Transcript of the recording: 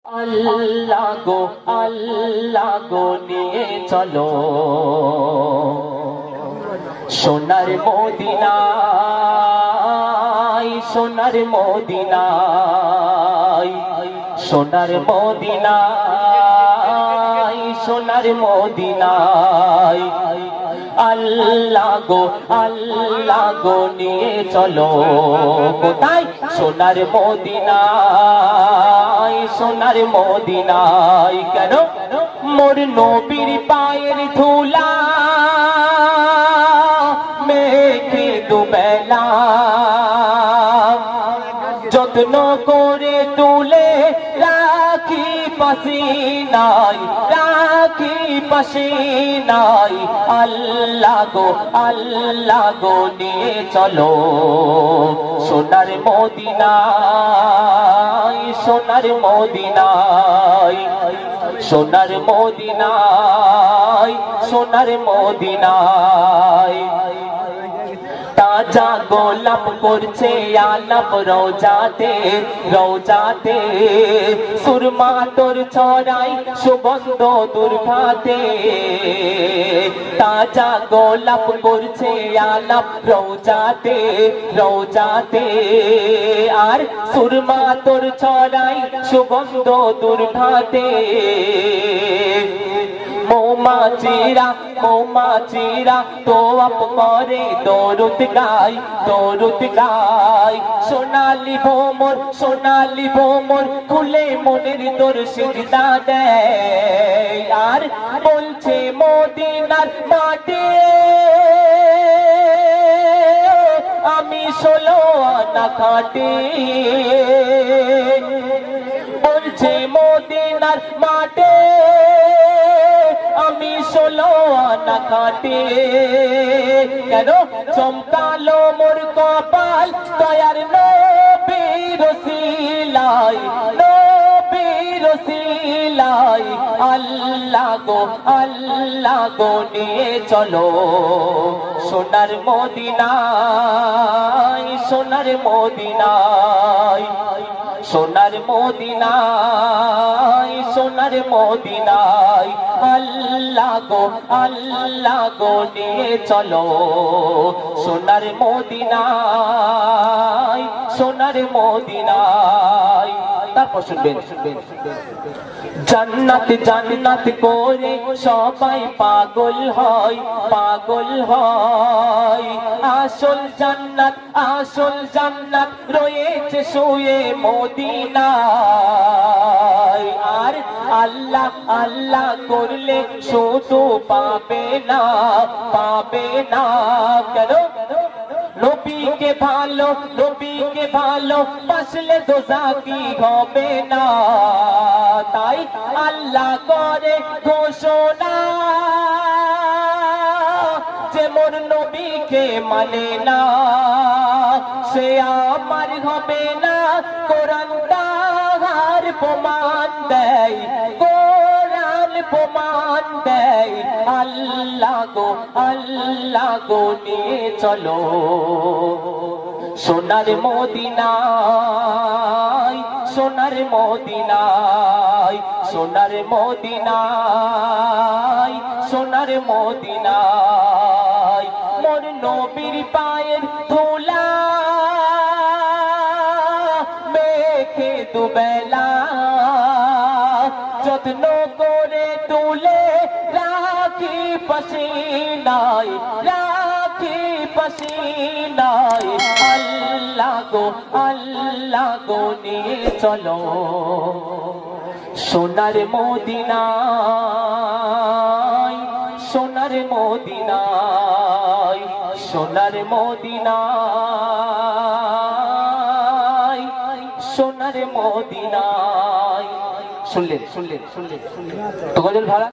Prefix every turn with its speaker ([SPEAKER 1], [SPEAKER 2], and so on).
[SPEAKER 1] আল্লাহ গো নিয়ে চলো সোনার মদিনায়, সোনার মদিনায়, সোনার মদিনায়, সোনার মদিনায়। আল্লাহ গো নিয়ে চলো কোথায়? সোনার মদিনায়, সোনার মদিনায়। কেন? মোর নবীর পায়ের ধুলা মেখে দুবেলা যত্ন করে তুলে রাখি পাসিনায়, রাখি পাসিনায়। আল্লাহ গো নিয়ে চলো সোনার মদিনায়, সোনার মদিনায়, সোনার মদিনায়, সোনার মদিনায়। তাজা গোলাপ করছে আলাপ রওজাতে, রওজাতে সুরমা তোর ছড়াই সুগন্ধ দুর্গাতে। তাজা গোলাপ করছে আলাপ রওজাতে, রওজাতে আর সুরমা তোর ছড়াই সুগন্ধ দুর্গাতে। মৌমাছিরা মৌমাছিরা তোয়াপ করে দরুদ গায়, দরুদ গায়। সোনালি ভোমর, সোনালি ভোমর খুলে মনের তোর সিজদা দেয় আর বলছে মদিনার মাটি আমি 16 আনা খাটি। বলছে মদিনার মাটি আমি 16 আনা খাটি। কেন? চমকালো মোর কপাল দয়ার নবীর ওসিলায়, নবীর ওসিলায়। আল্লাহ গো নিয়ে চলো সোনার মদিনায়, সোনার মদিনায়, সোনার মদিনায়, সোনার মদিনায়। আল্লাহ গো নিয়ে চলো সোনার মদিনায়, সোনার মদিনায়। তারপর শুনবেন জান্নাত জান্নাত করে সবাই পাগল হয়, পাগল হয়। আসল জান্নাত, আসল জান্নাত রয়েছে শুয়ে মদিনায়। আর আল্লাহ আল্লাহ করলে শুধু পাবে না, পাবে না। কেন? নবীকে ভালো, নবীকে ভালো বাসলে দোজাকি হবে না। তাই আল্লাহ করে ঘোষণা যে মোর নবীকে মানে না সে আমার হবে না। কোরআন তাহার প্রমাণ দেয়, কোরআন প্রমাণ দেয়। আল্লাহ গো নিয়ে চলো সোনার মদিনায়, সোনার মদিনায়, সোনার মদিনায়, সোনার মদিনায়। মোর নবীর পায়ের ধুলা মেখে দুবেলা যত্ন করে তুলে রাখি পাসিনায়, রাখি পাসিনায়। আল্লাহ গো নিয়ে চলো সোনার মদিনায়, সোনার মদিনায়, সোনার মদিনায়, সোনার মদিনায়। শুনলেন শুনলেন শুনলেন তো গজল ভাড়া।